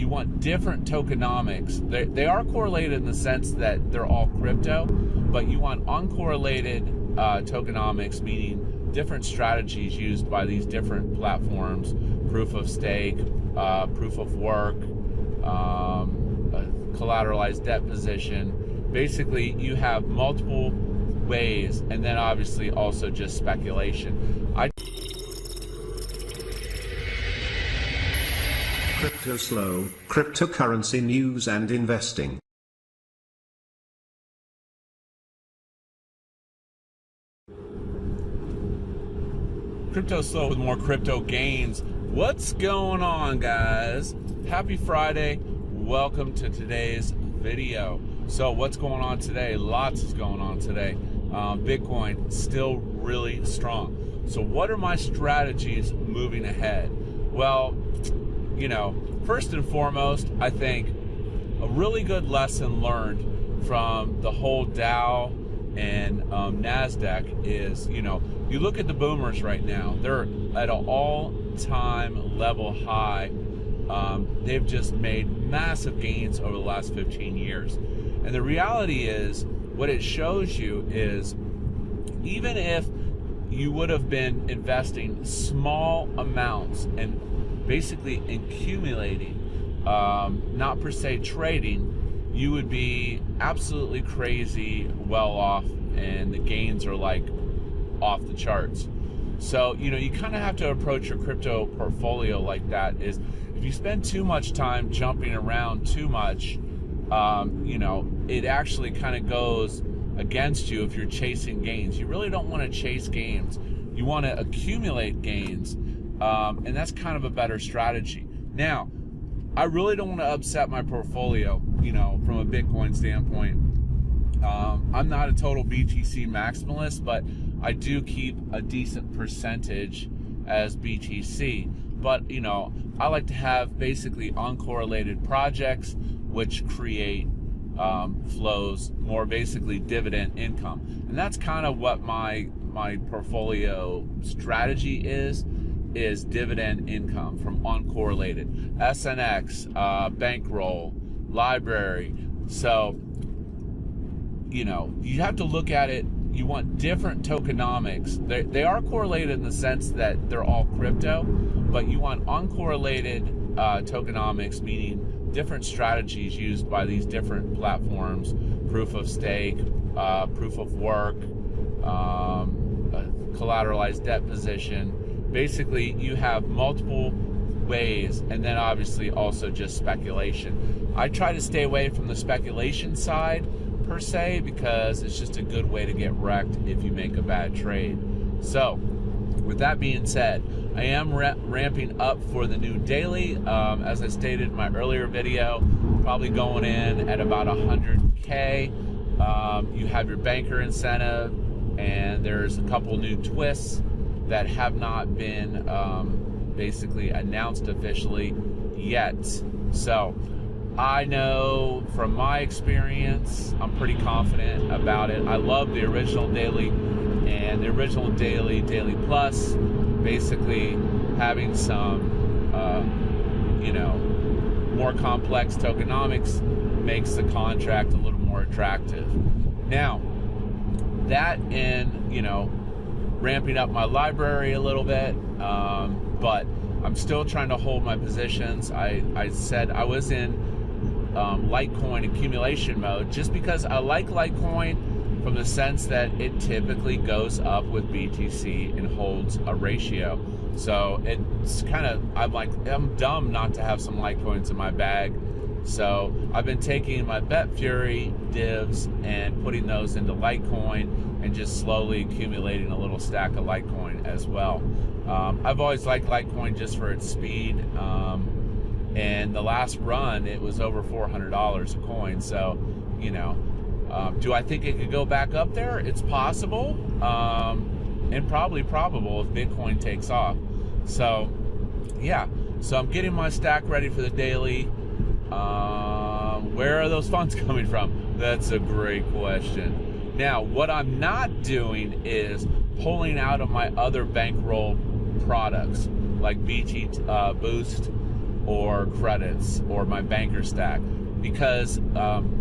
you want different tokenomics. They are correlated in the sense that they're all crypto, but you want uncorrelated tokenomics, meaning different strategies used by these different platforms: proof of stake, proof of work, collateralized debt position. Basically, you have multiple ways, and then obviously also just speculation. CryptoSlo, cryptocurrency news and investing. CryptoSlo with more crypto gains. What's going on, guys? Happy Friday. Welcome to today's video. So what's going on today? Lots is going on today. Bitcoin still really strong. So what are my strategies moving ahead? Well, you know, first and foremost, I think a really good lesson learned from the whole Dow and NASDAQ is, you look at the boomers right now. They're at an all-time level high. They've just made massive gains over the last 15 years. And the reality is, what it shows you is, even if you would have been investing small amounts and basically accumulating, not per se trading, you would be absolutely crazy well off, and the gains are like off the charts. So, you kind of have to approach your crypto portfolio like that. Is if you spend too much time jumping around too much, it actually kind of goes against you if you're chasing gains. You really don't want to chase gains. You want to accumulate gains, and that's kind of a better strategy. Now, I really don't want to upset my portfolio, from a Bitcoin standpoint. I'm not a total BTC maximalist, but I do keep a decent percentage as BTC. But, I like to have basically uncorrelated projects which create flows, more basically dividend income. And that's kind of what my portfolio strategy is dividend income from uncorrelated. SNX, Bankroll, Library. So, you have to look at it. You want different tokenomics. They are correlated in the sense that they're all crypto, but you want uncorrelated tokenomics, meaning different strategies used by these different platforms: proof of stake, proof of work, collateralized debt position. Basically, you have multiple ways, and then obviously also just speculation. I try to stay away from the speculation side per se, because it's just a good way to get wrecked if you make a bad trade. So with that being said, I am ramping up for the new daily. As I stated in my earlier video, probably going in at about 100K. You have your banker incentive, and there's a couple new twists that have not been basically announced officially yet. So I know from my experience, I'm pretty confident about it. I love the original daily and the original daily plus. Basically having some more complex tokenomics makes the contract a little more attractive. Now, that and ramping up my library a little bit, but I'm still trying to hold my positions. I said I was in Litecoin accumulation mode just because I like Litecoin from the sense that it typically goes up with BTC and holds a ratio. So it's kind of, I'm dumb not to have some Litecoins in my bag. So I've been taking my BetFury divs and putting those into Litecoin and just slowly accumulating a little stack of Litecoin as well. I've always liked Litecoin just for its speed. And the last run, it was over $400 a coin. So, do I think it could go back up there? It's possible, and probably probable if Bitcoin takes off. So, yeah. So I'm getting my stack ready for the daily. Where are those funds coming from? That's a great question. Now, what I'm not doing is pulling out of my other bankroll products like BT Boost or credits or my banker stack, because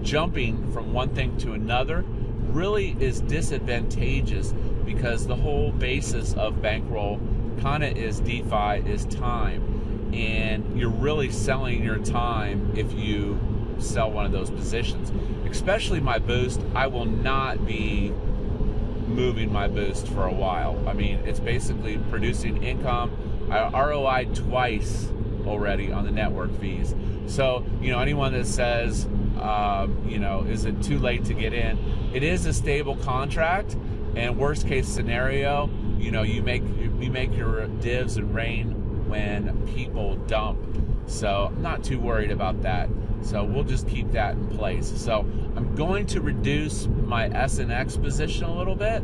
jumping from one thing to another really is disadvantageous, because the whole basis of bankroll kind of is DeFi, is time, and you're really selling your time if you sell one of those positions. Especially my boost, I will not be moving my boost for a while. I mean, it's basically producing income. I ROI'd twice already on the network fees. So, anyone that says, is it too late to get in? It is a stable contract, and worst case scenario, you make your divs and rain when people dump. So I'm not too worried about that. So we'll just keep that in place. So I'm going to reduce my SNX position a little bit.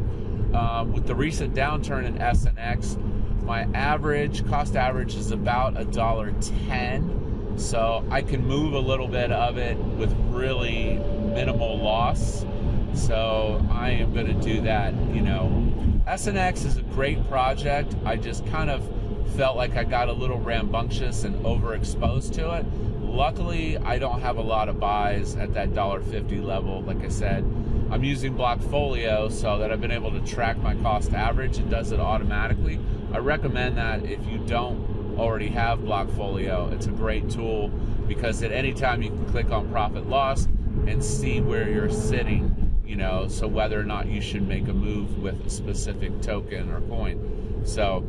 With the recent downturn in SNX, my cost average is about $1.10. So I can move a little bit of it with really minimal loss. So I am going to do that. SNX is a great project. I just kind of felt like I got a little rambunctious and overexposed to it. Luckily, I don't have a lot of buys at that $1.50 level. Like I said, I'm using Blockfolio so that I've been able to track my cost average. It does it automatically. I recommend that if you don't already have Blockfolio. It's a great tool, because at any time you can click on profit loss and see where you're sitting, so whether or not you should make a move with a specific token or coin. So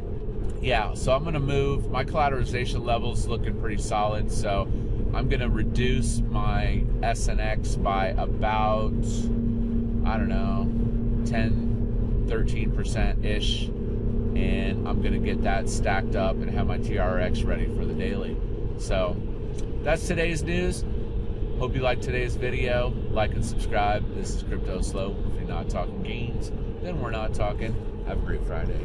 yeah, so I'm going to move. My collateralization level's looking pretty solid, so I'm going to reduce my SNX by about, 13%-ish, and I'm going to get that stacked up and have my TRX ready for the daily. So that's today's news. Hope you liked today's video. Like and subscribe. This is CryptoSlo. If you're not talking gains, then we're not talking. Have a great Friday.